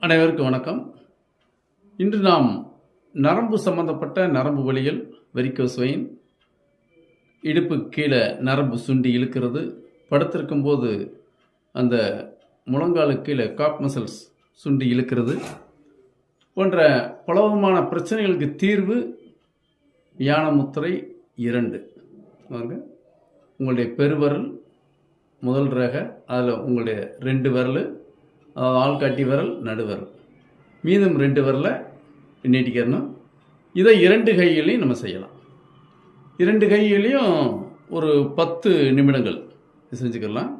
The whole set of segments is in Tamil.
அனைவருக்கும் வணக்கம். இன்று நாம் நரம்பு சம்பந்தப்பட்ட நரம்பு வலிகள், வெரிகோஸ் வெயின், இடுப்பு கீழே நரம்பு சுண்டி இழுக்கிறது, படுத்திருக்கும் போது அந்த முழங்காலுக்கு கீழே காப் மசில்ஸ் சுண்டி இழுக்கிறது போன்ற பலவிதமான பிரச்சனைகளுக்கு தீர்வு யான முத்திரை 2. உங்களுடைய பெருவரல் முதல் ரேகை, அதில் உங்களுடைய 2 விரல், அதாவது ஆள்காட்டி விரல், நடுவிரல், மீதம் 2 விரலை நீட்டிக்கிறணும். இதை 2 கைகளையும் நம்ம செய்யலாம். 2 கைகளையும் ஒரு 10 நிமிடங்கள் செஞ்சுக்கலாம்.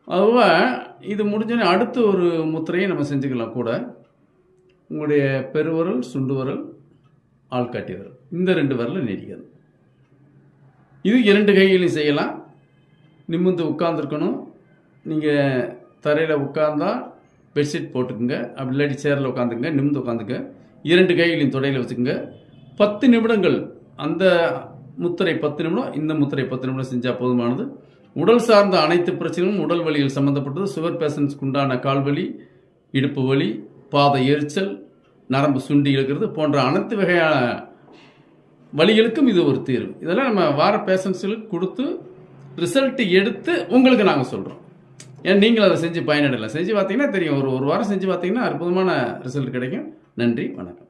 அதுவா இது முடிஞ்சோடனே அடுத்து ஒரு முத்திரையை நம்ம செஞ்சுக்கலாம் கூட. உங்களுடைய பெருவரல், சுண்டு விரல், ஆள்காட்டி விரல், இந்த 2 விரலை நீட்டிக்கணும். இது 2 கைகளையும் செய்யலாம். நிமிர்ந்து உட்காந்துருக்கணும். நீங்கள் தரையில் உட்காந்தா பெட்ஷீட் போட்டுக்குங்க, அப்படி இல்லாட்டி சேரில் உட்காந்துங்க, நிமிர்ந்து உட்காந்துங்க. 2 கைகளையும் தொடையில் வச்சுக்கோங்க. 10 நிமிடங்கள் அந்த முத்திரை 10 நிமிடம், இந்த முத்திரை 10 நிமிடம் செஞ்சால் போதுமானது. உடல் சார்ந்த அனைத்து பிரச்சனைகளும், உடல் வலிகள் சம்மந்தப்பட்டது, சுகர் பேஷண்ட்ஸ்க்கு உண்டான கால்வலி, இடுப்பு வலி, பாத எரிச்சல், நரம்பு சுண்டி இழுக்கிறது போன்ற அனைத்து வகையான வலிகளுக்கும் இது ஒரு தீர்வு. இதெல்லாம் நம்ம வார பேஷண்ட்ஸுகளுக்கு கொடுத்து ரிசல்ட் எடுத்து உங்களுக்கு நாங்கள் சொல்கிறோம். ஏன் நீங்கள் அதை செஞ்சு பயனடையலாம். செஞ்சு பார்த்தீங்கன்னா தெரியும். ஒரு வாரம் செஞ்சு பார்த்தீங்கன்னா அற்புதமான ரிசல்ட் கிடைக்கும். நன்றி, வணக்கம்.